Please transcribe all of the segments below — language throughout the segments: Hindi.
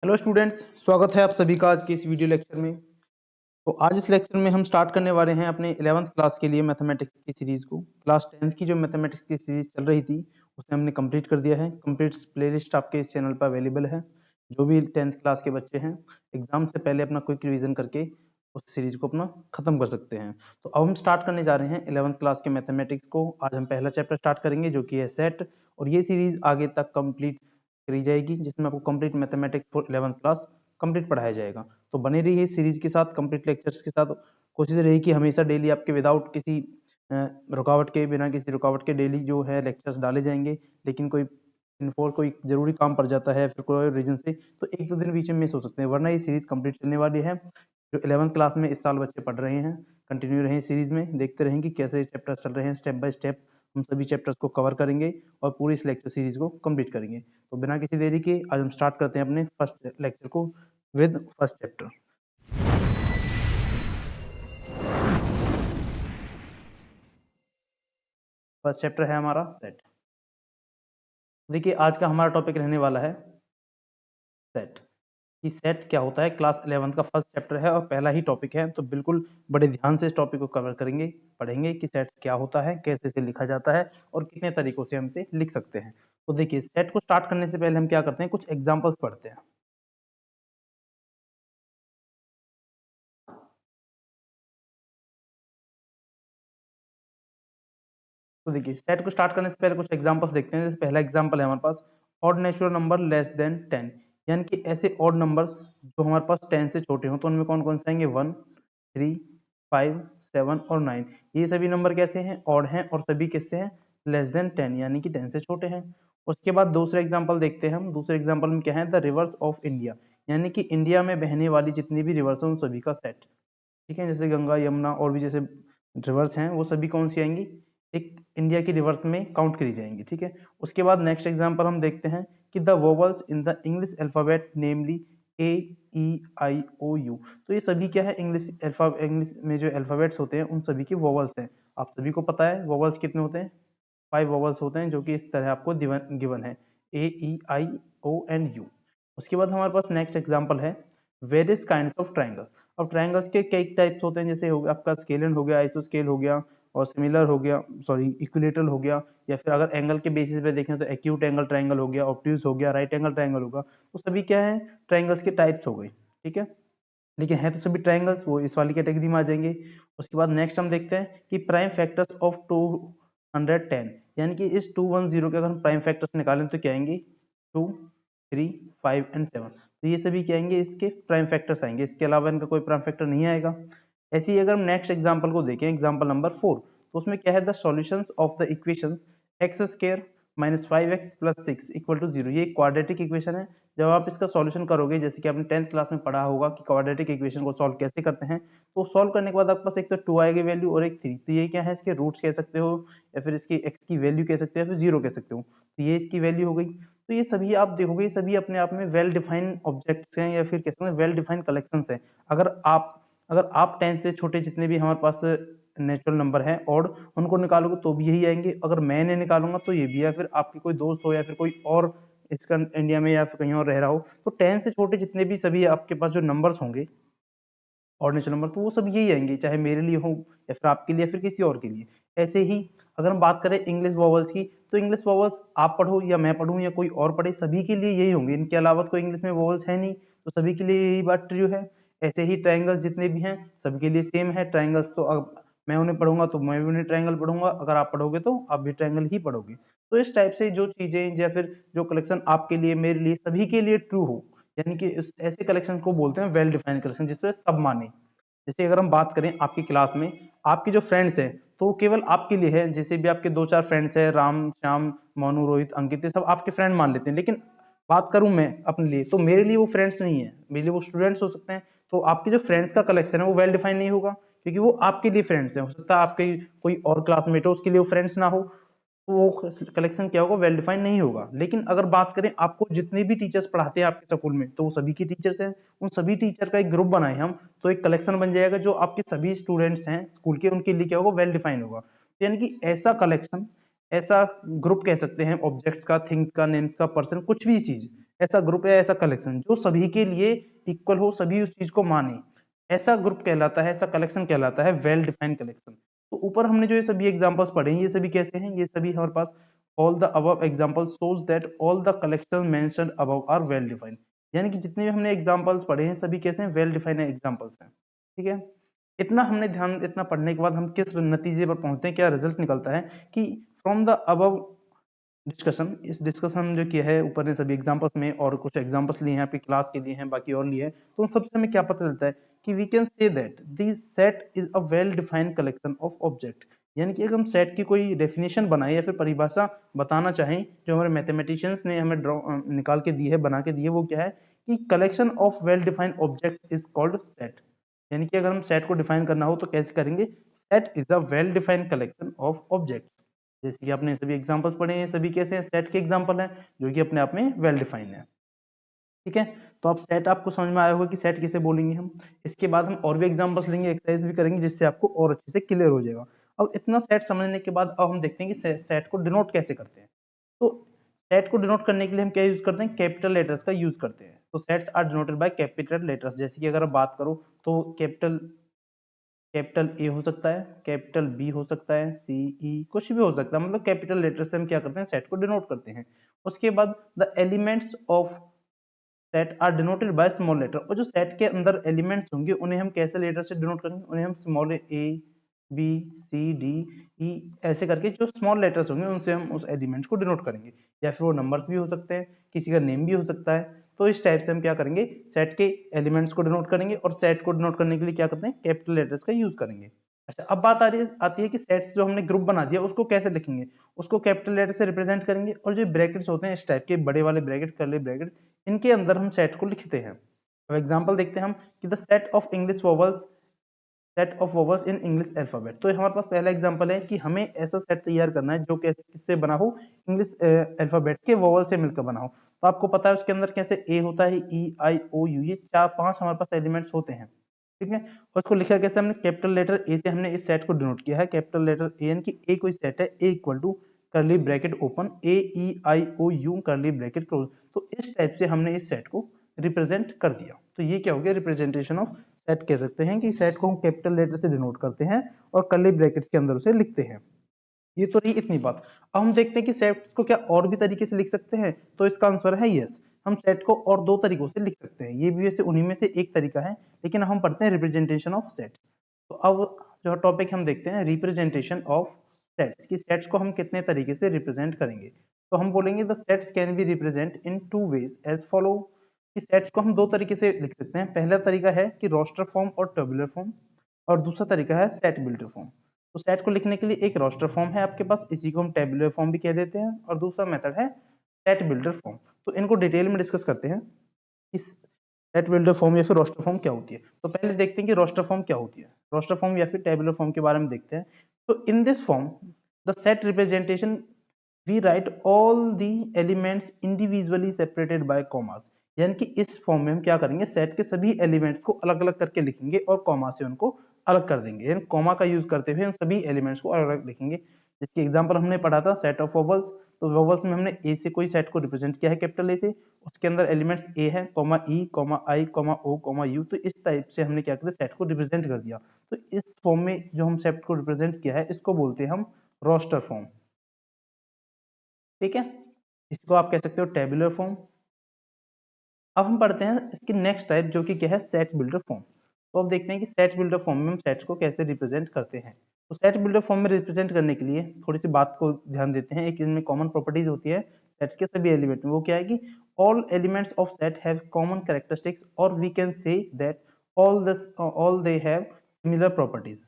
हेलो स्टूडेंट्स, स्वागत है आप सभी का आज के इस वीडियो लेक्चर में। तो आज इस लेक्चर में हम स्टार्ट करने वाले हैं अपने 11th क्लास के लिए मैथमेटिक्स की सीरीज को। क्लास 10th की जो मैथमेटिक्स की सीरीज चल रही थी उसे हमने कंप्लीट कर दिया है। कंप्लीट प्लेलिस्ट आपके इस चैनल पर अवेलेबल है। जो भी 10th क्लास के बच्चे हैं एग्जाम से पहले अपना क्विक रिवीजन करके उस सीरीज को अपना खत्म कर सकते हैं। तो अब हम स्टार्ट करने जा रहे हैं 11th क्लास के मैथमेटिक्स को। आज हम पहला चैप्टर स्टार्ट करेंगे जो कि है सेट, और ये सीरीज आगे तक कंप्लीट करी जाएगी जिसमें आपको complete mathematics for 11th class complete पढ़ाया जाएगा। तो बने रहिए इस सीरीज के साथ, कंप्लीट लेक्चर्स के साथ। कोशिश रही कि हमेशा डेली आपके विदाउट किसी रुकावट के, बिना किसी रुकावट के डेली जो है लेक्चर्स डाले जाएंगे। लेकिन कोई इन्फॉर कोई जरूरी काम पड़ जाता है फिर कोई रीजन से, तो एक दो दिन बीच में मिस हो सकते हैं, वरना ये सीरीज कंप्लीट चलने वाली है। जो 11th क्लास में इस साल बच्चे पढ़ रहे हैं, कंटिन्यू रहे सीरीज में, देखते रहेंगे कैसे चैप्टर्स चल रहे हैं। स्टेप बाय स्टेप हम सभी चैप्टर्स को कवर करेंगे और पूरी इस लेक्चर सीरीज को कंप्लीट करेंगे। तो बिना किसी देरी के आज हम स्टार्ट करते हैं अपने फर्स्ट लेक्चर को with first chapter. First chapter है हमारा सेट। देखिए आज का हमारा टॉपिक रहने वाला है सेट। कि सेट क्या होता है, क्लास 11th का फर्स्ट चैप्टर है और पहला ही टॉपिक है, तो बिल्कुल बड़े ध्यान से इस टॉपिक को कवर करेंगे, पढ़ेंगे कि सेट क्या होता है, कैसे इसे लिखा जाता है और कितने तरीकों से हम इसे लिख सकते हैं। तो देखिए सेट को स्टार्ट करने से पहले हम क्या करते हैं, कुछ एग्जांपल्स पढ़ते हैं। तो देखिए सेट को स्टार्ट करने से पहले कुछ एग्जांपल्स देखते हैं। जैसे पहला एग्जांपल है हमारे पास odd natural number less than 10, यानी कि ऐसे ऑड नंबर्स जो हमारे पास 10 से छोटे हों। तो उनमें कौन कौन से आएंगे, 1, 3, 5, 7 और 9। ये सभी नंबर कैसे हैं, ऑड हैं, और सभी किससे हैं, लेस देन 10 यानी कि 10 से छोटे हैं। उसके बाद दूसरा एग्जाम्पल देखते हैं हम। दूसरे एग्जाम्पल में क्या है, द रिवर्स ऑफ इंडिया, यानी कि इंडिया में बहने वाली जितनी भी रिवर्स हैं उन सभी का सेट। ठीक है, जैसे गंगा, यमुना और भी जैसे रिवर्स हैं वो सभी कौन सी आएंगी, एक इंडिया की रिवर्स में काउंट करी जाएंगी। ठीक है, उसके बाद नेक्स्ट एग्जांपल हम देखते हैं कि the vowels in the English alphabet namely A, E, I, O, U. तो ये सभी क्या है, इंग्लिश में जो अल्फाबेट्स होते हैं उन सभी की वोवल्स हैं। आप सभी को पता है वोवल्स कितने होते हैं, 5 वोवल्स होते हैं, जो कि इस तरह आपको गिवन है, ए, ई, आई, ओ एंड यू। उसके बाद हमारे पास नेक्स्ट एग्जांपल है वेरियस काइंड्स ऑफ ट्रायंगल। अब ट्रायंगल्स के कई टाइप्स होते हैं, जैसे हो गया आपका स्केलन हो गया, आइसोस्केल हो गया, और सिमिलर हो गया, सॉरी इक्विलेटरल हो गया, या फिर अगर एंगल के बेसिस पे देखें तो एक्यूट एंगल ट्रायंगल हो गया, ऑब्ट्यूज हो गया, राइट एंगल ट्रायंगल होगा। तो सभी क्या है, ट्रायंगल्स के टाइप्स हो गए। ठीक है, लेकिन है तो सभी ट्रायंगल्स, वो इस वाली कैटेगरी में आ जाएंगे। उसके बाद नेक्स्ट हम देखते हैं कि प्राइम फैक्टर्स ऑफ 210, यानी कि इस 210 के अगर हम प्राइम फैक्टर्स निकालें तो क्या आएंगे, 2, 3, 5 एंड 7। तो ये सभी क्या आएंगे, इसके प्राइम फैक्टर्स आएंगे, इसके अलावा इनका कोई प्राइम फैक्टर नहीं आएगा। ऐसे ही अगर हम नेक्स्ट एग्जांपल को देखें, एग्जांपल नंबर 4, तो उसमें क्या है, the solutions of the equation x square minus 5x plus 6 equal to 0। ये क्वाड्रेटिक इक्वेशन है। जब आप इसका सॉल्यूशन करोगे, जैसे कि आपने 10th क्लास में पढ़ा होगा कि क्वाड्रेटिक इक्वेशन को सॉल्व कैसे करते हैं, तो सॉल्व करने के बाद आपके पास एक तो 2 आएगी वैल्यू और एक 3। तो ये क्या है, इसके रूट्स कह सकते हो, या फिर इसकी x की वैल्यू कह सकते हो, या फिर 0 कह सकते हो। तो ये इसकी वैल्यू हो गई। तो ये सभी आप देखोगे, ये सभी अपने आप में वेल डिफाइंड ऑब्जेक्ट्स हैं, या फिर कह सकते हैं वेल डिफाइंड कलेक्शंस हैं। अगर आप 10 से छोटे जितने भी हमारे पास नेचुरल नंबर है ऑड, उनको निकालोगे तो भी यही आएंगे। अगर मैं नहीं निकालूंगा तो ये भी, या फिर आपकी कोई दोस्त हो, या फिर कोई और इसका इंडिया में या फिर कहीं और रह रहा हो, तो 10 से छोटे जितने भी सभी आपके पास जो नंबर्स होंगे ऑड नेचुरल नंबर, तो वो सब यही आएंगे, चाहे मेरे लिए हो या फिर आपके लिए या फिर किसी और के लिए। ऐसे ही अगर हम बात करें इंग्लिश वॉवल्स की, तो इंग्लिश वॉवल्स आप पढ़ो या मैं पढ़ूं या कोई और पढ़े, सभी के लिए यही होंगे। इनके अलावा कोई इंग्लिश में वॉवल्स है नहीं, तो सभी के लिए यही बात ट्रू है। ऐसे ही ट्रायंगल्स जितने भी हैं सभी के लिए सेम है। ट्रायंगल्स तो अब मैं उन्हें पढ़ूंगा तो मैं भी उन्हें ट्रायंगल पढ़ूंगा, अगर आप पढ़ोगे तो आप भी ट्रायंगल ही पढ़ोगे। तो इस टाइप से जो चीजें या फिर जो कलेक्शन आपके लिए, मेरे लिए, सभी के लिए ट्रू हो, यानी कि ऐसे कलेक्शन को बोलते हैं वेल डिफाइंड कलेक्शन, जिसपे सब माने। जैसे अगर हम बात करें आपकी क्लास में, आपके जो फ्रेंड्स हैं तो वो केवल आपके लिए है। जैसे भी आपके 2-4 फ्रेंड्स हैं, राम, श्याम, मोनू, रोहित, अंकित, ये सब आपके फ्रेंड मान लेते हैं। लेकिन बात करूं मैं अपने लिए, तो मेरे लिए वो फ्रेंड्स नहीं है, मेरे लिए वो स्टूडेंट्स हो सकते हैं। तो आपके जो फ्रेंड्स का कलेक्शन है वो वेल डिफाइन नहीं होगा, क्योंकि वो आपके लिए फ्रेंड्स हैं। हो सकता है आपके कोई और क्लासमेट हो, उसके लिए वो फ्रेंड्स ना हो, तो वो कलेक्शन क्या होगा, वेल डिफाइन नहीं होगा। लेकिन अगर बात करें, आपको जितने भी टीचर्स पढ़ाते हैं आपके स्कूल में, तो वो सभी के टीचर्स हैं, उन सभी टीचर का एक ग्रुप बनाए हम, तो एक कलेक्शन बन जाएगा जो आपके सभी स्टूडेंट्स हैं स्कूल के, उनके लिए क्या होगा, वेल डिफाइन होगा। तो यानी कि ऐसा कलेक्शन, ऐसा ग्रुप कह सकते हैं, ऑब्जेक्ट्स का, थिंग्स का, नेम्स का, पर्सन, कुछ भी चीज, ऐसा ग्रुप या ऐसा कलेक्शन जो सभी के लिए इक्वल हो, सभी उस चीज को माने, ऐसा ग्रुप कहलाता है, ऐसा कलेक्शन कहलाता है वेल डिफाइंड कलेक्शन। तो ऊपर हमने जो ये सभी एग्जांपल्स पढ़े हैं, ये सभी कैसे हैं? ये सभी हमारे पास all the above examples shows that all the collection mentioned above are well defined. यानी कि जितने भी हमने एग्जांपल्स पढ़े हैं सभी कैसे हैं? वेल डिफाइंड एग्जांपल्स हैं। ठीक है, इतना हमने ध्यान, इतना पढ़ने के बाद हम किस नतीजे पर पहुंचते हैं, क्या रिजल्ट निकलता है कि फ्रॉम द अबव डिस्कशन, इस डिस्कशन जो किया है ऊपर ने सभी एग्जांपल्स में, और कुछ एग्जांपल्स लिए हैं यहाँ पे क्लास के लिए हैं, बाकी और लिए हैं, तो उन सबसे हमें क्या पता चलता है कि we can say that this set is a well defined collection of object. यानी कि अगर हम सेट की कोई डेफिनेशन बनाए या फिर परिभाषा बताना चाहें, जो हमारे मैथमेटिशियंस ने हमें ड्रॉ निकाल के दी है, बना के दी है, वो क्या है कि collection of well defined object is called set. यानी कि अगर हम सेट को डिफाइन करना हो तो कैसे करेंगे? Set is a well defined collection of object. जैसे कि आपने सभी एग्जांपल्स पढ़े हैं, सभी कैसे हैं? सेट के एग्जांपल हैं जो कि अपने आप में वेल डिफाइंड है। ठीक है, तो अब सेट आपको समझ में आया होगा कि सेट किसे बोलेंगे हम। इसके बाद हम और भी एग्जांपल्स लेंगे, एक्सरसाइज भी करेंगे, जिससे आपको और अच्छे से क्लियर हो जाएगा। अब इतना सेट समझने के बाद अब हम देखते हैं कि सेट को डिनोट कैसे करते हैं। तो सेट को डिनोट करने के लिए हम क्या यूज करते हैं? कैपिटल लेटर्स का यूज करते हैं। तो sets are denoted by capital letters. जैसे कि अगर आप बात करो तो कैपिटल कैपिटल ए हो सकता है, कैपिटल बी हो सकता है, सी ई कुछ भी हो सकता है, मतलब कैपिटल लेटर से हम क्या करते हैं? सेट को डिनोट करते हैं। उसके बाद the elements of set are denoted by small letter. और जो सेट के अंदर एलिमेंट्स होंगे उन्हें हम कैसे लेटर से डिनोट करेंगे? उन्हें हम small a b c d e ऐसे करके जो स्मॉल लेटर्स होंगे उनसे हम उस एलिमेंट्स को डिनोट करेंगे। या फिर वो नंबर्स भी हो सकते हैं, किसी का नेम भी हो सकता है। तो इस टाइप से हम क्या करेंगे? सेट के एलिमेंट्स को डिनोट करेंगे, और सेट को डिनोट करने के लिए क्या करते हैं? कैपिटल लेटर्स का यूज करेंगे। अच्छा, अब बात आती है कि सेट्स जो हमने ग्रुप बना दिया उसको कैसे लिखेंगे? उसको कैपिटल लेटर से रिप्रेजेंट करेंगे, और जो ब्रैकेट्स होते हैं इस टाइप के बड़े वाले ब्रैकेट, कर्ली ब्रैकेट, इनके अंदर हम सेट को लिखते हैं। अब एग्जांपल देखते हैं हम कि the set of English vowels, set of vowels in English alphabet. तो हमारे पास पहला एग्जांपल है कि हमें ऐसा सेट तैयार करना है जो किससे बना हो? इंग्लिश अल्फाबेट के वोवल से मिलकर बना हो। तो आपको पता है उसके अंदर कैसे ए होता है, ई आई ओ यू, ये चार पांच हमारे पास एलिमेंट्स होते हैं। ठीक है, और उसको लिखा कैसे? हमने कैपिटल लेटर ए से हमने इस सेट को डिनोट किया है। कैपिटल लेटर ए, यानी कि ए कोई सेट है, A equal to curly bracket open, a E I O u curly bracket close. तो इस टाइप से हमने इस सेट को रिप्रेजेंट कर दिया। तो ये क्या हो गया? रिप्रेजेंटेशन ऑफ सेट कह सकते हैं कि सेट को हम कैपिटल लेटर से डिनोट करते हैं और कर्ली ब्रैकेट्स के अंदर उसे लिखते हैं। ये तो रही इतनी बात। अब हम देखते हैं कि सेट को क्या और भी तरीके से लिख सकते हैं? तो इसका आंसर है यस। हम सेट को और दो तरीकों से लिख सकते हैं, ये भी वैसे उन्हीं में से एक तरीका है, लेकिन हम पढ़ते हैं रिप्रेजेंटेशन ऑफ सेट। तो अब जो टॉपिक हम देखते हैं रिप्रेजेंटेशन ऑफ सेट्स, की सेट्स को हम कितने तरीके से रिप्रेजेंट करेंगे। तो हम बोलेंगे the sets can be represent in two ways as follow, कि सेट्स को हम दो तरीके से लिख सकते हैं। पहला तरीका है कि रोस्टर फॉर्म और टेबुलर फॉर्म, और दूसरा तरीका है सेट बिल्डर फॉर्म। तो सेट को लिखने के लिए एक रोस्टर फॉर्म है आपके पास, इसी को हम टेबुलर फॉर्म भी कह देते हैं, और दूसरा मेथड है सेट बिल्डर फॉर्म। तो इनको डिटेल में डिस्कस करते हैं, इस सेट बिल्डर फॉर्म या फिर रोस्टर फॉर्म क्या होती है। तो पहले देखते हैं कि रोस्टर फॉर्म क्या होती है। रोस्टर फॉर्म या फिर टेबुलर फॉर्म के बारे में देखते हैं। तो in this form the set representation we write all the elements individually separated by commas. यानी कि इस फॉर्म में हम क्या करेंगे? सेट के सभी एलिमेंट्स को अलग अलग करके लिखेंगे और कॉमा से उनको अलग कर देंगे, यानी कॉमा का यूज करते हुए हम सभी एलिमेंट्स को अलग अलग लिखेंगे। जिसकी एग्जांपल हमने पढ़ा था सेट ऑफ वोवल्स। तो वोवल्स में हमने ए से कोई सेट को रिप्रेजेंट किया है, कैपिटल ए से, उसके अंदर एलिमेंट्स ए है, comma e, comma i, comma o, comma u. तो इस टाइप से हमने क्या किया? सेट को रिप्रेजेंट कर दिया। तो इस फॉर्म में जो हम सेट को रिप्रेजेंट किया है इसको बोलते हैं हम रोस्टर फॉर्म। ठीक है, इसको आप कह सकते हो टेबुलर फॉर्म। अब हम पढ़ते हैं इसकी नेक्स्ट टाइप जो कि क्या है? Set builder form. तो अब देखते हैं कि सेट बिल्डर फॉर्म में हम सेट्स को कैसे रिप्रेजेंट करते हैं। तो सेट बिल्डर फॉर्म में रिप्रेजेंट करने के लिए थोड़ी सी बात को ध्यान देते हैं। एक इनमें कॉमन प्रॉपर्टीज होती है सेट्स के सभी एलिमेंट में, वो क्या है कि all elements of set have common characteristics, और we can say that all they have similar properties.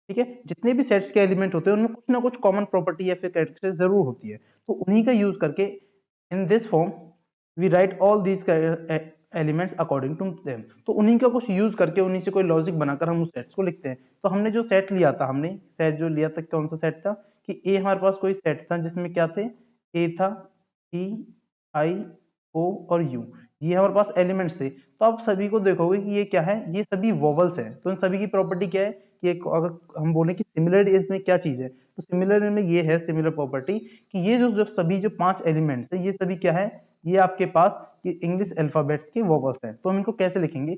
ठीक है, जितने भी सेट्स के एलिमेंट होते हैं उनमें कुछ ना कुछ कॉमन प्रॉपर्टी या फिर कैरेक्टरिस्टिक्स जरूर होती है। तो उन्हीं का यूज करके in this form we write all these elements according to them. तो उन्हीं का कुछ यूज करके, उन्हीं से कोई लॉजिक बनाकर हम उस सेट्स को लिखते हैं। तो हमने जो सेट लिया था, हमने सेट जो लिया था कौन सा सेट था कि ए हमारे पास कोई सेट था जिसमें क्या थे? ए था, ई आई ओ और यू, ये हमारे पास एलिमेंट्स थे। तो आप सभी को देखोगे कि ये क्या है? ये सभी वोवल्स हैं। तो इन सभी की प्रॉपर्टी क्या है कि अगर हम बोले कि सिमिलर इसमें क्या चीज है, तो सिमिलर में ये है सिमिलर प्रॉपर्टी कि ये जो जो सभी जो पांच एलिमेंट्स है ये सभी क्या है? ये आपके पास कि इंग्लिश अल्फाबेट्स के वोवल्स हैं, तो हम इनको कैसे लिखेंगे?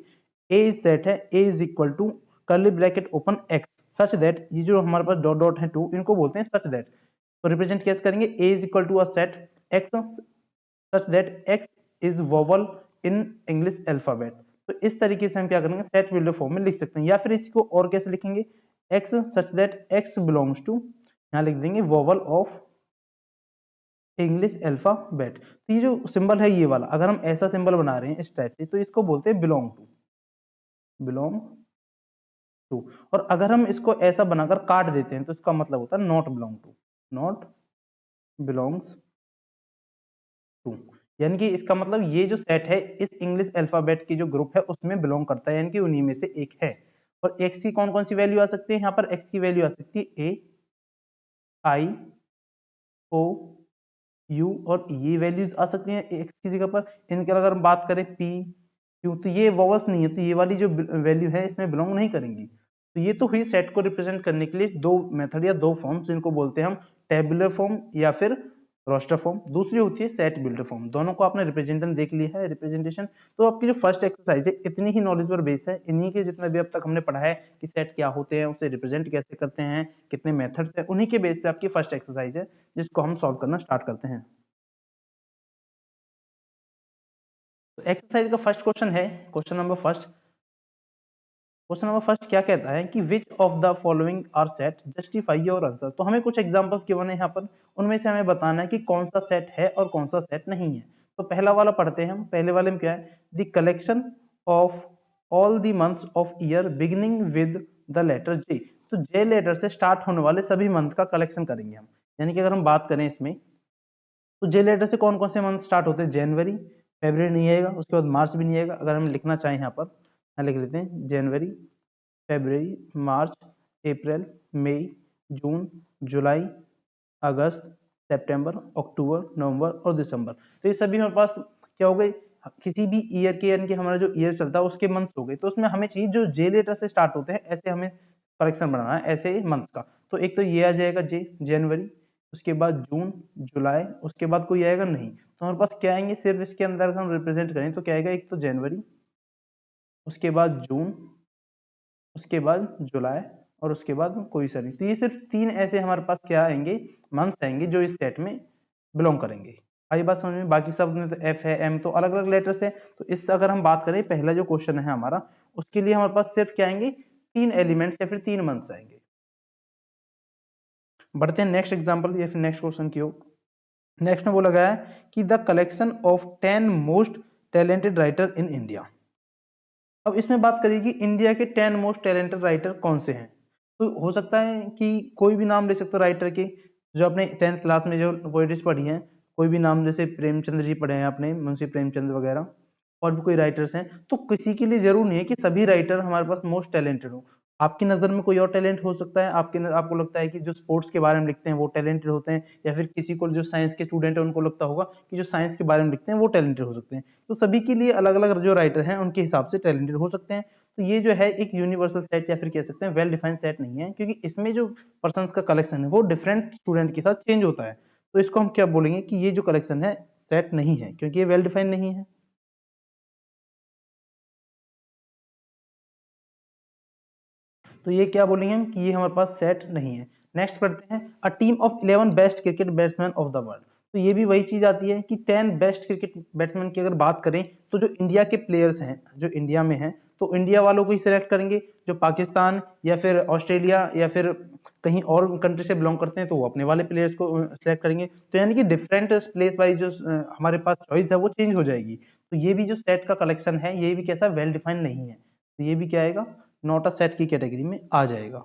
ए सेट है, A is equal to curly bracket open x such that, ये जो हमारे पास डॉट डॉट है टू, इनको बोलते हैं सच दैट। तो रिप्रेजेंट कैसे करेंगे? A is equal to a set x such that x is vowel in English alphabet. तो इस तरीके से हम क्या करेंगे? सेट बिल्डर फॉर्म में लिख सकते हैं। या फिर इसको और कैसे लिखेंगे? X such that x belongs to, यहाँ लिख देंगे वोवल ऑफ इंग्लिश अल्फाबेट। तो ये जो सिंबल है ये वाला, अगर हम ऐसा सिंबल बना रहे हैं इस टाइप से, तो इसको बोलते हैं बिलोंग टू, बिलोंग टू। और अगर हम इसको ऐसा बनाकर काट देते हैं तो इसका मतलब होता है not belong to, not belongs to. यानी कि इसका मतलब ये जो सेट है इस इंग्लिश अल्फाबेट की जो ग्रुप है उसमें बिलोंग करता है, यानी कि उन्हीं में से एक है। और एक्स की कौन कौन सी वैल्यू आ सकती है? यहाँ पर एक्स की वैल्यू आ सकती है ए, आई, ओ, यू और ये वैल्यूज आ सकती हैं एक्स की जगह पर। इनके अगर हम बात करें पी, क्यू, तो ये वॉवल्स नहीं है, तो ये वाली जो वैल्यू है इसमें बिलोंग नहीं करेंगी। तो ये तो हुई सेट को रिप्रेजेंट करने के लिए दो मेथड या दो फॉर्म्स, जिनको बोलते हैं हम टेबुलर फॉर्म या फिर रोस्टर फॉर्म। दूसरी होती है सेट बिल्डर फॉर्म। दोनों को आपने रिप्रेजेंटेशन देख लिया है, रिप्रेजेंटेशन। तो आपकी जो फर्स्ट एक्सरसाइज है इतनी ही नॉलेज पर बेस है, इन्हीं के जितना भी अब तक हमने पढ़ा है कि सेट क्या होते हैं, उसे रिप्रेजेंट कैसे करते हैं, कितने मेथड्स हैं, उन्हीं के बेस पे आपकी फर्स्ट एक्सरसाइज है, जिसको हम सॉल्व करना स्टार्ट करते हैं। तो एक्सरसाइज का फर्स्ट क्वेश्चन है, क्वेश्चन नंबर फर्स्ट क्या कहता है कि which of the following are set, justify your answer. तो हमें कुछ एग्जांपल्स गिवन है यहाँ पर, उनमें से हमें बताना है कि कौन सा सेट है और कौन सा सेट नहीं है। तो पहला वाला पढ़ते हैं हम। पहले वाले में क्या है? The collection of all the months of year beginning with the letter J. तो जे लेटर से स्टार्ट होने वाले सभी मंथ का कलेक्शन करेंगे हम। यानी कि अगर हम बात करें इसमें, तो जे लेटर से कौन कौन से मंथ स्टार्ट होते हैं? जनवरी, फेब्रवरी नहीं आएगा, उसके बाद मार्च भी नहीं आएगा। अगर हम लिखना चाहें यहाँ पर, यहाँ लिख लेते हैं जनवरी, फरवरी, मार्च, अप्रैल, मई, जून, जुलाई, अगस्त, सितंबर, अक्टूबर, नवंबर और दिसंबर। तो ये सभी हमारे पास क्या हो गए? किसी भी ईयर के, यानी कि हमारा जो ईयर चलता है उसके मंथ हो गए। तो उसमें हमें चाहिए जो जे लेटर से स्टार्ट होते हैं, ऐसे हमें कलेक्शन बनाना है, ऐसे मंथ का। तो एक तो ये आ जाएगा जे, जनवरी, उसके बाद जून, जुलाई, उसके बाद कोई आएगा नहीं। तो हमारे पास क्या आएंगे? सिर्फ इसके अंदर हम रिप्रेजेंट करें तो क्या आएगा? एक तो जनवरी, उसके बाद जून, उसके बाद जुलाई और उसके बाद कोई सा नहीं। तो ये सिर्फ तीन ऐसे हमारे पास क्या आएंगे? मंथ्स आएंगे जो इस सेट में बिलोंग करेंगे। आई बात समझ में? बाकी सब में तो एफ है, एम, तो अलग अलग लेटर्स है। तो इस अगर हम बात करें, पहला जो क्वेश्चन है हमारा, उसके लिए हमारे पास सिर्फ क्या आएंगे? तीन एलिमेंट्स या फिर तीन मंथ्स आएंगे। बढ़ते हैं नेक्स्ट एग्जाम्पल या फिर नेक्स्ट क्वेश्चन की ओर। नेक्स्ट में बोला गया है कि the collection of 10 most talented writer in India. अब इसमें बात करिए कि इंडिया के 10 मोस्ट टैलेंटेड राइटर कौन से हैं। तो हो सकता है कि कोई भी नाम ले सकते हो राइटर के, जो आपने 10th क्लास में जो पोएट्रीज पढ़ी हैं, कोई भी नाम, जैसे प्रेमचंद्र जी पढ़े हैं आपने, मुंशी प्रेमचंद्र वगैरह, और भी कोई राइटर्स हैं। तो किसी के लिए जरूर नहीं है कि सभी राइटर हमारे पास मोस्ट टैलेंटेड हो। आपकी नजर में कोई और टैलेंट हो सकता है, आपको लगता है कि जो स्पोर्ट्स के बारे में लिखते हैं वो टैलेंटेड होते हैं, या फिर किसी को जो साइंस के स्टूडेंट है उनको लगता होगा कि जो साइंस के बारे में लिखते हैं वो टैलेंटेड हो सकते हैं। तो सभी के लिए अलग अलग जो राइटर हैं उनके हिसाब से टैलेंटेड हो सकते हैं। तो ये जो है एक यूनिवर्सल सेट या फिर कह सकते हैं वेल डिफाइंड सेट नहीं है, क्योंकि इसमें जो पर्सन का कलेक्शन है वो डिफरेंट स्टूडेंट के साथ चेंज होता है। तो इसको हम क्या बोलेंगे कि ये जो कलेक्शन है सेट नहीं है, क्योंकि ये वेल डिफाइंड नहीं है। तो ये क्या बोलेंगे हम कि ये हमारे पास सेट नहीं है। नेक्स्ट पढ़ते हैं, a team of 11 best cricket batsman of the world. तो ये भी वही चीज आती है कि 10 बेस्ट क्रिकेट बैट्समैन की अगर बात करें, तो जो इंडिया के प्लेयर्स हैं, जो इंडिया में हैं, तो इंडिया वालों को ही सिलेक्ट करेंगे। जो पाकिस्तान या फिर ऑस्ट्रेलिया या फिर कहीं और कंट्री से बिलोंग करते हैं तो वो अपने वाले प्लेयर्स को सिलेक्ट करेंगे। तो यानी कि डिफरेंट प्लेस वाइज जो हमारे पास चॉइस है वो चेंज हो जाएगी। तो ये भी जो सेट का कलेक्शन है ये भी कैसा वेल डिफाइंड नहीं है। तो ये भी क्या आएगा? नॉट अ सेट की कैटेगरी में आ जाएगा।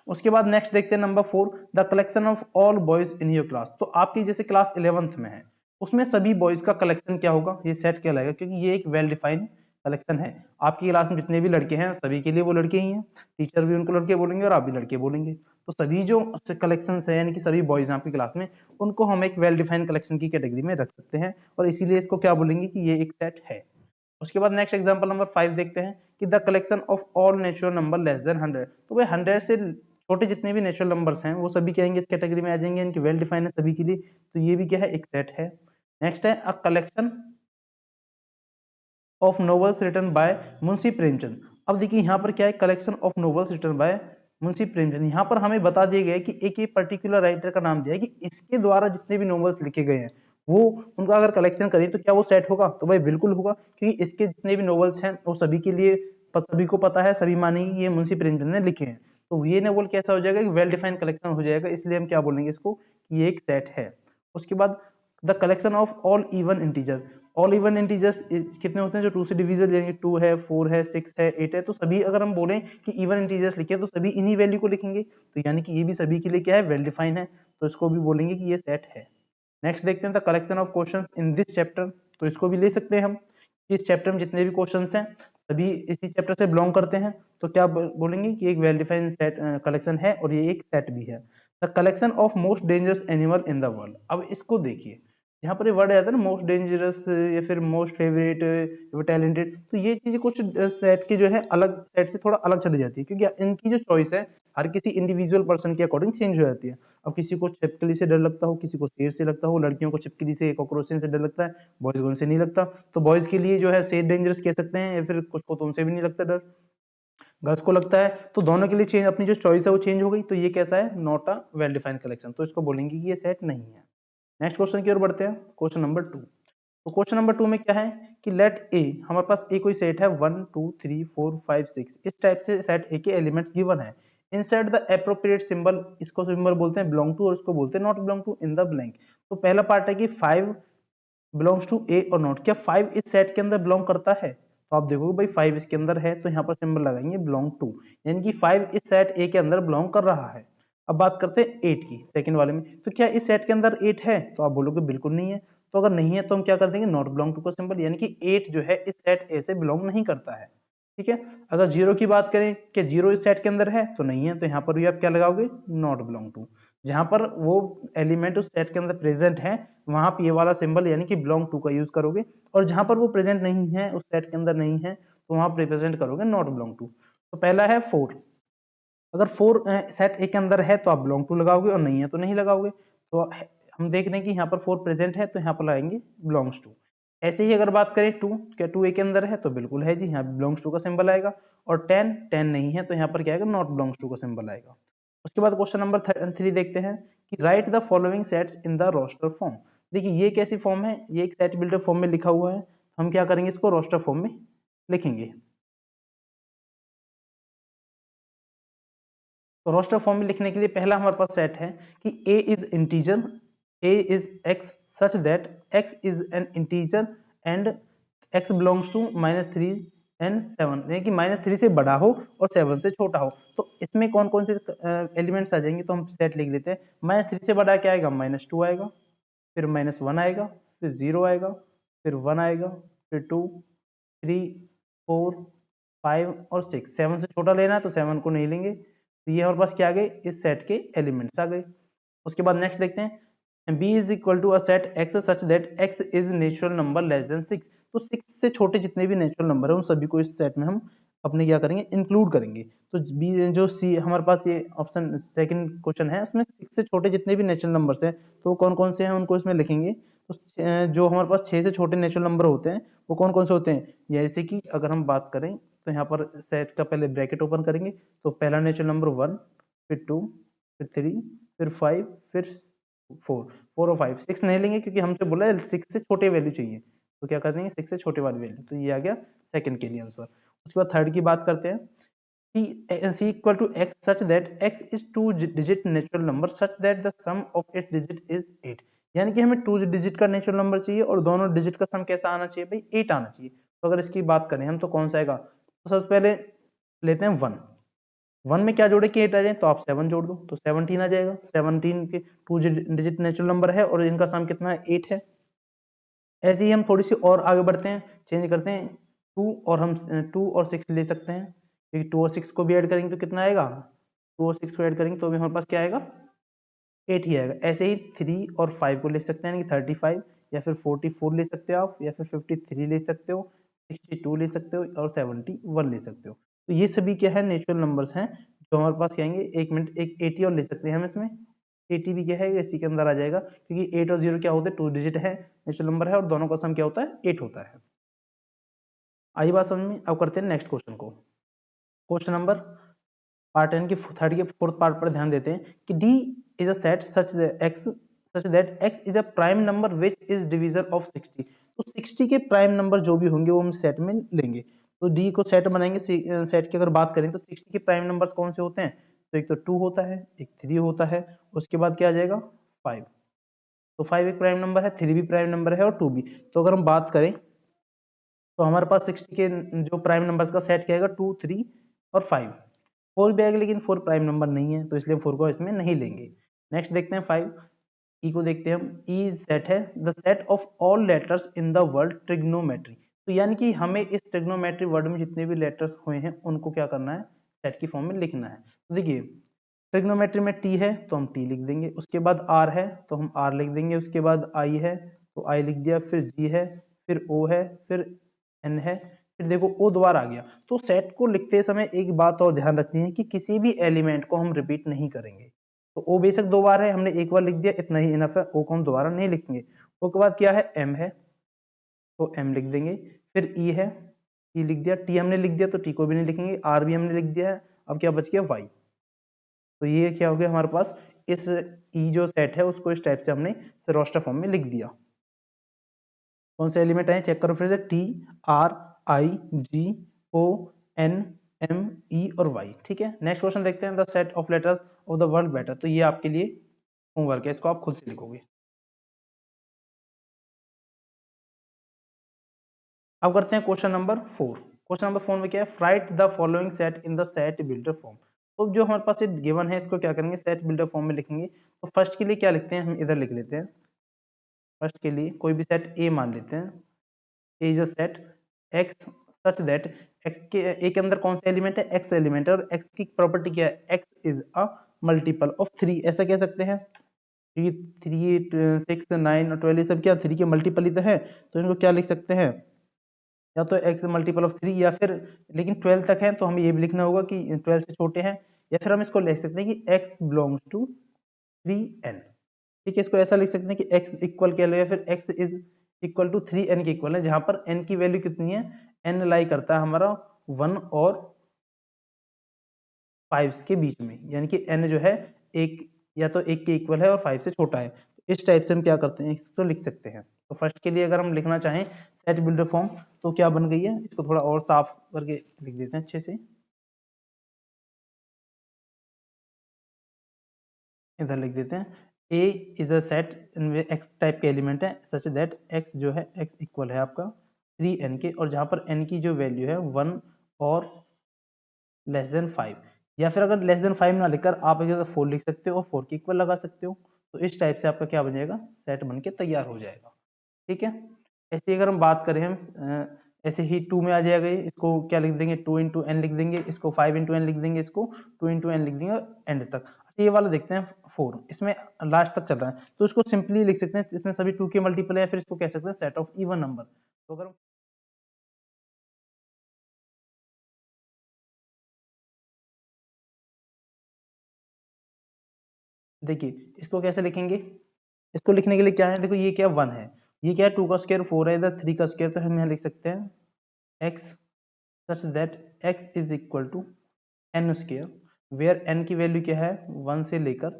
उसके बाद नेक्स्ट देखते हैं number 4, the collection of all boys in your class. तो आपकी जैसे क्लास 11th में है, उसमें सभी बॉयज का कलेक्शन क्या होगा? ये सेट कहलाएगा, क्योंकि ये एक वेल डिफाइंड कलेक्शन है। आपकी क्लास में जितने भी लड़के हैं सभी के लिए वो लड़के ही हैं, टीचर भी उनको लड़के बोलेंगे और आप भी लड़के बोलेंगे। तो सभी जो कलेक्शन है, यानी कि सभी बॉयज आपकी क्लास में, उनको हम एक वेल डिफाइंड कलेक्शन की कैटेगरी में रख सकते हैं, और इसीलिए इसको क्या बोलेंगे कि ये एक सेट है। उसके बाद नेक्स्ट एग्जांपल नंबर 5 देखते हैं कि the collection of all natural number less then 100। तो भाई 100 से छोटे जितने भी नेचुरल नंबर्स हैं वो सभी क्या आएंगे? इस कैटेगरी में आ जाएंगे, इनकी वेल डिफाइंड है सभी के लिए। तो ये भी क्या है? एक सेट है। नेक्स्ट है a collection of novels written by Munshi Premchand. अब देखिए यहाँ पर क्या है, collection of novels written by Munshi Premchand. यहाँ पर हमें बता दिया गया है कि एक ये पर्टिकुलर राइटर का नाम दिया है कि इसके द्वारा जितने भी नॉवेल्स लिखे गए हैं वो उनका अगर कलेक्शन करें तो क्या वो सेट होगा, तो भाई बिल्कुल होगा, क्योंकि इसके जितने भी नॉवेल्स हैं वो सभी के लिए सभी को पता है, सभी मानेंगे कि ये मुंशी प्रेमचंद ने लिखे हैं। तो ये नॉवेल कैसा हो जाएगा कि वेल डिफाइंड कलेक्शन हो जाएगा, इसलिए हम क्या बोलेंगे इसको कि ये एक सेट है। उसके बाद the collection of all even integer. All even integers कितने होते हैं जो टू से डिविजन लेंगे, 2 है, 4 है, 6 है, 8 है, तो सभी अगर हम बोलें कि इवन इंटीजर्स लिखे तो सभी इन्हीं वैल्यू को लिखेंगे, तो यानी कि ये भी सभी के लिए क्या है, वेल डिफाइन है, तो इसको भी बोलेंगे कि ये सेट है। नेक्स्ट देखते हैं the collection of questions in this chapter. तो इसको भी ले सकते हैं हम कि इस चैप्टर में जितने भी क्वेश्चंस हैं सभी इसी चैप्टर से बिलोंग करते हैं, तो क्या बोलेंगे कि एक वेल डिफाइंड सेट कलेक्शन है और ये एक सेट भी है। The collection of most dangerous animal in the world. अब इसको देखिए, यहाँ पर ये वर्ड आता है ना मोस्ट डेंजरस या फिर मोस्ट फेवरेट टैलेंटेड, तो ये चीजें कुछ सेट की जो है अलग सेट से थोड़ा अलग चली जाती है, क्योंकि इनकी जो चॉइस है हर किसी इंडिविजुअल पर्सन के अकॉर्डिंग चेंज हो जाती है। अब किसी को छिपकली से डर लगता हो, किसी को शेर से लगता हो, लड़कियों को छिपकली से कॉकरोच से डर लगता है, बॉयज को उनसे नहीं लगता, तो बॉयज के लिए जो है शेर डेंजरस कह सकते हैं, या फिर कुछ को तो उनसे भी नहीं लगता डर, गर्ल्स को लगता है, तो दोनों के लिए चेंज, अपनी जो चॉइस है वो चेंज हो गई, तो ये कैसा है, not a well defined collection, तो इसको बोलेंगे कि ये सेट नहीं है। नेक्स्ट क्वेश्चन की ओर बढ़ते हैं, क्वेश्चन नंबर 2। तो क्वेश्चन नंबर 2 में क्या है कि लेट ए, हमारे पास ए कोई सेट है 1 2 3 4 5 6, इस टाइप से सेट ए के एलिमेंट्स गिवन है। इंसर्ट द एप्रोप्रिएट सिंबल, इसको सिंबल बोलते हैं बिलोंग टू और इसको बोलते हैं not belong to in the blank. तो पहला पार्ट है कि 5 बिलोंग्स टू ए और नॉट, क्या 5 इस सेट के अंदर बिलोंग करता है, तो आप देखोगे भाई 5 इसके अंदर है, तो यहाँ पर सिंबल लगाएंगे बिलोंग टू, यानी कि 5 इस सेट ए के अंदर बिलोंग कर रहा है। अब बात करते हैं 8 की, सेकंड वाले में, तो क्या इस सेट के अंदर 8 है, तो आप बोलोगे बिल्कुल नहीं है, तो अगर नहीं है तो हम क्या कर देंगे, नॉट बिलोंग टू का सिंबल, यानी कि 8 जो है इस सेट ए से बिलोंग नहीं करता है। ठीक है, अगर 0 की बात करें कि 0 इस सेट के अंदर है तो नहीं है, तो यहाँ पर भी आप क्या लगाओगे, नॉट बिलोंग टू। जहां पर वो एलिमेंट उस सेट के अंदर प्रेजेंट है वहां पे ये वाला सिंबल यानी कि बिलोंग टू का यूज करोगे, और जहां पर वो प्रेजेंट नहीं है, उस सेट के अंदर नहीं है, तो वहां रिप्रेजेंट करोगे नॉट बिलोंग टू। तो पहला है 4, अगर 4 सेट ए के अंदर है तो आप बिलोंग टू लगाओगे, और नहीं है तो नहीं लगाओगे, तो हम देख रहे हैं कि यहाँ पर 4 प्रेजेंट है तो यहाँ पर लगाएंगे बिलोंग्स टू। ऐसे ही अगर बात करें 2, क्या 2 ए के अंदर है, तो बिल्कुल है जी, यहाँ बिलोंग्स टू का सिंबल आएगा, और 10 10 नहीं है तो यहाँ पर क्या आएगा, नॉट बिलोंग्स टू का सिंबल आएगा। उसके बाद क्वेश्चन नंबर 3 देखते हैं कि write the following sets in the roster form. देखिए ये कैसी फॉर्म है, ये एक सेट बिल्डर फॉर्म में लिखा हुआ है, हम क्या करेंगे, इसको रोस्टर फॉर्म में लिखेंगे। तो रोस्टर फॉर्म में लिखने के लिए पहला हमारे पास सेट है कि a is integer, a is x such that x is an integer and x belongs to -3 and 7, यानी कि -3 से बड़ा हो और 7 से छोटा हो। तो इसमें कौन कौन से एलिमेंट्स आ जाएंगे, तो हम सेट लिख लेते हैं। -3 से बड़ा क्या आएगा, -2 आएगा, फिर -1 आएगा, फिर 0 आएगा, फिर 1 आएगा, फिर 2 3 4 5 और 6। 7 से छोटा लेना है तो 7 को नहीं लेंगे, तो ये हमारे पास क्या आ गए, इस सेट के एलिमेंट्स आ गए। उसके बाद नेक्स्ट देखते हैं, b is equal to a set x such that x is natural number less than 6। तो 6 से छोटे जितने भी नेचुरल नंबर है उन सभी को इस सेट में हम अपने क्या करेंगे, इंक्लूड करेंगे। तो बी जो सी हमारे पास ये ऑप्शन सेकंड क्वेश्चन है उसमें 6 से छोटे जितने भी नेचुरल नंबर्स हैं तो कौन कौन से हैं उनको इसमें लिखेंगे। तो जो हमारे पास 6 से छोटे नेचुरल नंबर होते हैं वो कौन कौन से होते हैं, जैसे कि अगर हम बात करें तो यहाँ पर सेट का पहले ब्रैकेट ओपन करेंगे, तो पहला नेचुरल नंबर 1, फिर 2, फिर 3, फिर 5, फिर 4, 4 और 5, 6 नहीं लेंगे क्योंकि हमसे बोला है 6 से छोटे वैल्यू चाहिए, तो क्या कर देंगे 6 से छोटे वाली वैल्यू, तो ये आ गया सेकंड के लिए आंसर। उसके बाद थर्ड की बात करते हैं कि c equal to x such that x is 2 digit natural number such that the sum of its digit is 8, यानी कि हमें 2 डिजिट का नेचुरल नंबर चाहिए और दोनों डिजिट का सम कैसा आना चाहिए भाई, 8 आना चाहिए। तो अगर इसकी बात करें हम तो कौन सा आएगा, तो सबसे पहले लेते हैं 1, 1 में क्या जोड़े कि 8 आ जाए, तो आप 7 जोड़ दो तो 17 आ जाएगा, 17 के 2 डिजिट नेचुरल नंबर है और इनका सम कितना है, 8 है। ऐसे ही हम थोड़ी सी और आगे बढ़ते हैं, चेंज करते हैं, 2 और हम 2 और 6 ले सकते हैं, क्योंकि 2 और 6 को भी ऐड करेंगे तो कितना आएगा, 2 और 6 को ऐड करेंगे तो भी हमारे पास क्या आएगा, 8 ही आएगा। ऐसे ही 3 और 5 को ले सकते हैं, यानी कि 35 या फिर 44 ले सकते हो आप, या फिर 53 ले सकते हो, 62 ले सकते हो और 71 ले सकते हो। तो ये सभी क्या है, नेचुरल नंबर्स हैं जो हमारे पास क्या आएंगे, एक मिनट, एक 80 और ले सकते हैं हम इसमें, 80 भी क्या है इसी के अंदर आ जाएगा, क्योंकि 8 और 0 क्या होते हैं, 2 डिजिट है, नेचुरल नंबर है और दोनों का सम क्या होता है, 8 होता है। आई बात समझ में? अब करते हैं नेक्स्ट क्वेश्चन को। क्वेश्चन नंबर पार्ट एन की थर्ड के फोर्थ पार्ट पर ध्यान देते हैं कि D is a set such that x is a prime number which is divisor of 60। तो 60 के प्राइम नंबर जो भी होंगे वो हम सेट में लेंगे। तो डी को सेट बनाएंगे, सेट की अगर बात करें तो 60 के प्राइम नंबर्स कौन से होते हैं? तो एक तो 2 होता है, एक 3 होता है, उसके बाद क्या आ जाएगा 5। तो 5 एक प्राइम नंबर है, 3 भी प्राइम नंबर है और 2 भी। तो अगर हम बात करें तो हमारे पास 60 के जो प्राइम नंबर्स का सेट क्या आएगा 2, 3 और 5। 4 भी आएगा लेकिन 4 प्राइम नंबर नहीं है तो इसलिए हम 4 को इसमें नहीं लेंगे। नेक्स्ट देखते हैं 5 ई को देखते हैं हम। ई सेट है the set of all letters in the world trigonometry. तो यानी कि हमें इस ट्रिग्नोमेट्री वर्ड में जितने भी लेटर्स हुए हैं उनको क्या करना है, सेट की फॉर्म में लिखना है। तो देखिए ट्रिग्नोमेट्री में टी है तो हम टी लिख देंगे, उसके बाद आर है तो हम आर लिख देंगे, उसके बाद आई है तो आई लिख दिया, फिर जी है, फिर ओ है, फिर एन है, फिर देखो ओ दोबारा आ गया। तो सेट को लिखते समय एक बात और ध्यान रखनी है कि किसी भी एलिमेंट को हम रिपीट नहीं करेंगे। तो ओ बेशक 2 बार है, हमने एक बार लिख दिया इतना ही इनफ है, ओ को हम दोबारा नहीं लिखेंगे। ओ के बाद क्या है एम है तो एम लिख देंगे, फिर ई है ई लिख दिया, टी हमने लिख दिया तो टी को भी नहीं लिखेंगे, आर भी हमने लिख दिया है। अब क्या बच गया वाई। तो ये क्या हो गया हमारे पास, इस ई जो सेट है उसको इस टाइप से हमने रोस्टर फॉर्म में लिख दिया। कौन से एलिमेंट आए चेक करो फिर से, T, R, I, G, O, N, M, E और वाई। ठीक है, नेक्स्ट क्वेश्चन देखते हैं the set of letters of the world better. तो ये आपके लिए होमवर्क है, इसको आप खुद से लिखोगे। अब करते हैं क्वेश्चन नंबर 4। क्वेश्चन नंबर 4 में क्या है, right the following set in the set builder form. तो जो हमारे पास एक गिवन है इसको क्या करेंगे, सेट बिल्डर फॉर्म में लिखेंगे। तो फर्स्ट के लिए क्या लिखते हैं, हम इधर लिख लेते हैं। फर्स्ट के लिए कोई भी सेट ए मान लेते हैं, A is a set x such that x के ए के अंदर कौन सा एलिमेंट है, एक्स एलिमेंट है, और एक्स की प्रॉपर्टी क्या है, x is a multiple of 3। ऐसा कह सकते हैं। ये 3, 6, 9 और 12 ये सब क्या 3 के मल्टीपल ही तो है। तो इनको क्या लिख सकते हैं, या तो x मल्टीपल ऑफ 3 या फिर, लेकिन 12 तक है तो हमें ये भी लिखना होगा कि 12 से छोटे हैं। या फिर हम इसको लिख सकते हैं कि x बिलोंग्स टू 3n। ठीक है, इसको ऐसा लिख सकते हैं कि x इक्वल क्या लगेगा, फिर x is equal to 3n के इक्वल है, जहां पर n की वैल्यू कितनी है, n लाई करता है हमारा 1 और 5 के बीच में, यानी कि n जो है एक या तो 1 के इक्वल है और 5 से छोटा है। तो इस टाइप से हम क्या करते हैं, इसको लिख सकते हैं। तो फर्स्ट के लिए अगर हम लिखना चाहें सेट बिल्डर फॉर्म तो क्या बन गई है, इसको थोड़ा और साफ करके लिख देते हैं अच्छे से। इधर लिख देते हैं ए इज अ सेट इनमें एक्स टाइप के एलिमेंट है सच दैट एक्स जो है एक्स इक्वल है आपका 3n के, और जहां पर n की जो वैल्यू है 1 और लेस देन 5। या फिर अगर लेस देन 5 ना लिखकर आप इधर 4 लिख सकते हो और 4 के इक्वल लगा सकते हो। तो इस टाइप से आपका क्या बन जाएगा, सेट बन के तैयार हो जाएगा। ठीक है, ऐसे ही अगर हम बात करें हम ऐसे ही 2 में आ जाएगा ये, इसको क्या लिख देंगे 2 इंटू एन लिख देंगे, इसको 5 इंटू एन लिख देंगे, इसको 2 इंटू एन लिख देंगे एंड तक। अच्छा ये वाला देखते हैं 4, इसमें लास्ट तक चल रहा है तो इसको सिंपली लिख सकते हैं, इसमें सभी 2 के मल्टीपल है, फिर इसको कह सकते हैं सेट ऑफ इवन नंबर। तो अगर देखिए इसको कैसे लिखेंगे, इसको लिखने के लिए क्या है, देखो ये क्या 1 है, ये क्या है 2 का स्क्वायर 4 है, इधर 3 का स्क्वायर, तो हम यहाँ लिख सकते हैं x such that x is equal to n square, where n की वैल्यू क्या है 1 से लेकर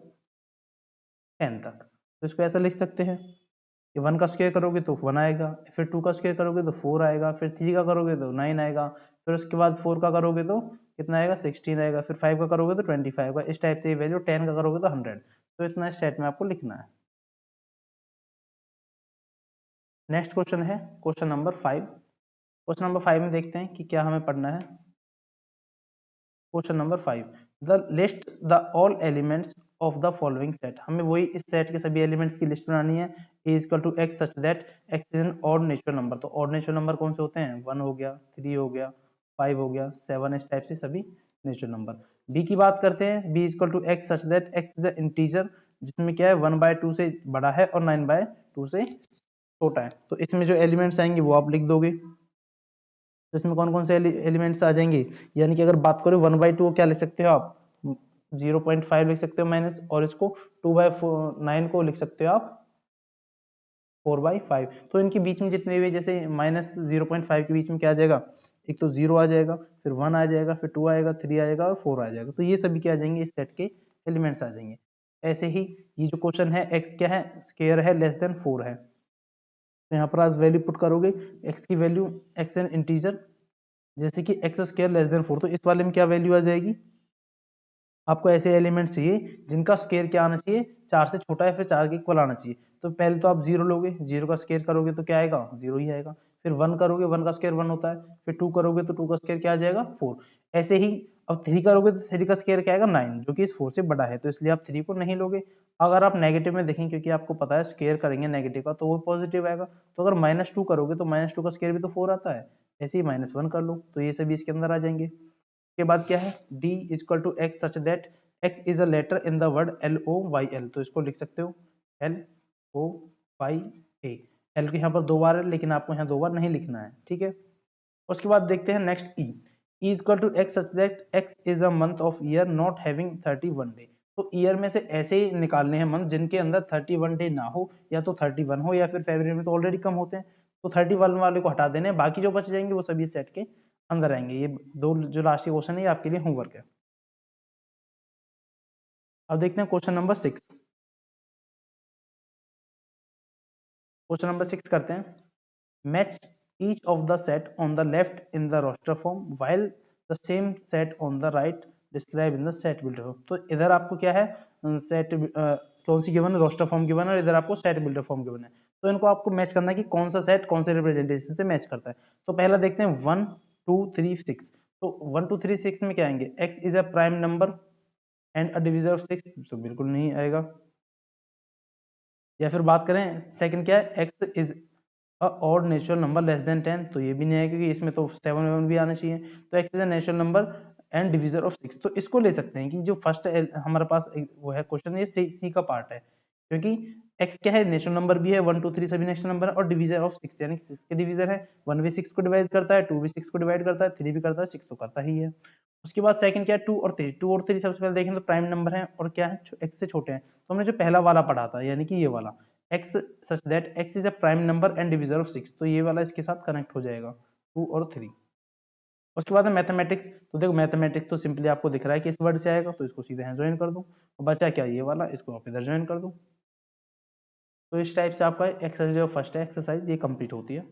10 तक। तो इसको ऐसा लिख सकते हैं कि 1 का स्क्वायर करोगे तो 1 आएगा, फिर 2 का स्क्वायर करोगे तो 4 आएगा, फिर 3 का करोगे तो 9 आएगा, फिर उसके बाद 4 का करोगे तो कितना आएगा 16 आएगा, फिर 5 का करोगे तो 25 आएगा। इस टाइप से ये वैल्यू 10 का करोगे तो 100। तो इतना इस सेट में आपको लिखना है। नेक्स्ट क्वेश्चन है क्वेश्चन नंबर 5। क्वेश्चन नंबर 5 में देखते हैं कि क्या हमें पढ़ना है। Question number 5, the list the all elements of the following set. हमें वही इस सेट के सभी एलिमेंट्स की लिस्ट बनानी है। A is equal to x such that x is an odd natural number. तो ऑड नेचुरल नंबर कौन से होते हैं, 1 हो गया, 3 हो गया, 5 हो गया, 7, इस टाइप से सभी नेचुरल नंबर। बी की बात करते हैं, b is equal to x such that x is a integer, जिसमें क्या है 1/2 से बड़ा है और 9/2 से छोटा है। तो इसमें जो एलिमेंट्स आएंगे वो आप लिख दोगे। तो इसमें कौन कौन से एलिमेंट्स आ जाएंगे, यानी कि अगर बात करें 1/2 क्या लिख सकते हो आप, 0.5 लिख सकते हो माइनस, और इसको 2/9 को लिख सकते हो आप 4/5। तो इनके बीच में जितने भी जैसे -0.5 के बीच में क्या आ जाएगा, एक तो 0 आ जाएगा, फिर 1 आ जाएगा, फिर 2 आएगा, 3 आ जाएगा और 4 आ जाएगा। तो ये सभी क्या आ जाएंगे, इस सेट के एलिमेंट्स आ जाएंगे। ऐसे ही ये जो क्वेश्चन है x क्या है, स्क्वायर है, लेस देन 4 है, तो यहाँ पर आज वैल्यू पुट करोगे, x की वैल्यू, x एन इंटीजर, जैसे कि x स्क्वायर लेस देन 4, तो इस वाले में क्या वैल्यू आ जाएगी, आपको ऐसे एलिमेंट्स चाहिए जिनका स्क्वायर क्या आना चाहिए, 4 से छोटा है, फिर 4 के इक्वल आना चाहिए। तो पहले तो आप 0 लोगे, 0 का स्क्वायर करोगे तो क्या आएगा, 0 ही आएगा। फिर 1 करोगे, 1 का स्क्वायर 1 होता है। फिर 2 करोगे तो 2 का स्क्वायर क्या आ जाएगा, 4। ऐसे ही अब 3 करोगे तो 3 का स्क्वायर क्या आएगा, 9, जो कि इस 4 से बड़ा है, तो इसलिए आप 3 को नहीं लोगे। अगर आप नेगेटिव में देखें, क्योंकि आपको पता है स्क्वायर करेंगे नेगेटिव का तो वो पॉजिटिव आएगा, तो अगर -2 करोगे तो -2 का स्क्वायर भी तो 4 आता है, ऐसे ही -1 कर लो, तो ये सभी इसके अंदर आ जाएंगे। के बाद क्या है, d equal to x such that x is a letter in the word LOYL, तो इसको लिख सकते हो LOYA। L के यहाँ पर 2 बार है, लेकिन आपको यहाँ 2 बार नहीं लिखना है, ठीक है। उसके बाद देखते हैं next E equal to x such that x is a month of year not having 31 day. तो ईयर में से ऐसे ही निकालने हैं मंथ जिनके अंदर 31 डे ना हो, या तो 31 हो, या फिर फरवरी में तो ऑलरेडी कम होते हैं, तो 31 वाले को हटा देने, बाकी जो बच जाएंगे वो सभी सेट के अंदर आएंगे। ये दो जो लास्ट के क्वेश्चन है ये आपके लिए होमवर्क है। अब देखते हैं क्वेश्चन नंबर 6। क्वेश्चन नंबर 6 करते हैं, match each of the set on the left in the roster form while the same set on the right describe in the set builder form. तो इधर आपको क्या है, सेट कौन सी गिवन है, रोस्टर फॉर्म गिवन है, और इधर आपको सेट बिल्डर फॉर्म गिवन है। तो इनको आपको मैच करना है कि कौन सा सेट कौन से रिप्रेजेंटेशन से मैच करता है। तो पहला देखते हैं 1 2 3 6। तो 1 2 3 6 में क्या आएंगे, x is a prime number and a divisor of 6, तो बिल्कुल नहीं आएगा। या फिर बात करें सेकंड क्या है, x is a odd natural number less than 10, तो ये भी नहीं आएगा, क्योंकि इसमें तो 7 7 भी आना चाहिए। तो x is a natural number and divisor of 6, तो इसको ले सकते हैं कि जो फर्स्ट हमारे पास वो है क्वेश्चन, ये सी का पार्ट है, क्योंकि x क्या है, नेचुरल नंबर भी है, 1 2 3 सभी नेचुरल नंबर है, और डिविजर ऑफ 6 यानी 6 के डिविजर है। 1 भी 6 को डिवाइड करता है, 2 भी 6 को डिवाइड करता है, 3 भी करता है, 6 तो करता ही है। उसके बाद सेकंड क्या है, 2 और 3। 2 और 3 सबसे पहले देखें तो प्राइम नंबर है, और क्या है, x से छोटे हैं। तो हमने जो पहला वाला पढ़ा था, यानी कि ये वाला x such that x is a prime number and divisor of 6, तो ये वाला इसके साथ कनेक्ट हो जाएगा, 2 और 3। उसके बाद है मैथमेटिक्स। तो देखो मैथमेटिक्स तो सिंपली आपको दिख रहा है कि इस वर्ड से आएगा, तो इसको सीधे यहाँ ज्वाइन कर दूं, और बचा क्या, ये वाला, इसको आप इधर ज्वाइन कर दूं। तो इस टाइप से आपका एक्सरसाइज जो फर्स्ट है एक्सरसाइज ये कंप्लीट होती है।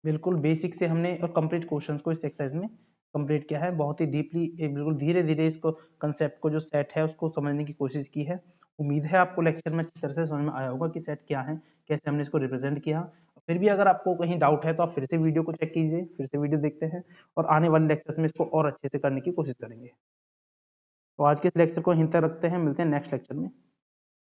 बिल्कुल बेसिक से हमने और कंप्लीट क्वेश्चंस को इस एक्सरसाइज में कंप्लीट किया है, बहुत ही डीपली, बिल्कुल धीरे धीरे इसको कंसेप्ट को जो सेट है उसको समझने की कोशिश की है। उम्मीद है आपको लेक्चर में अच्छी तरह से समझ में आया होगा कि सेट क्या है, कैसे हमने इसको रिप्रेजेंट किया। फिर भी अगर आपको कहीं डाउट है तो आप फिर से वीडियो को चेक कीजिए, फिर से वीडियो देखते हैं, और आने वाले लेक्चर्स में इसको और अच्छे से करने की कोशिश करेंगे। तो आज के इस लेक्चर को यहीं तक रखते हैं, मिलते हैं नेक्स्ट लेक्चर में।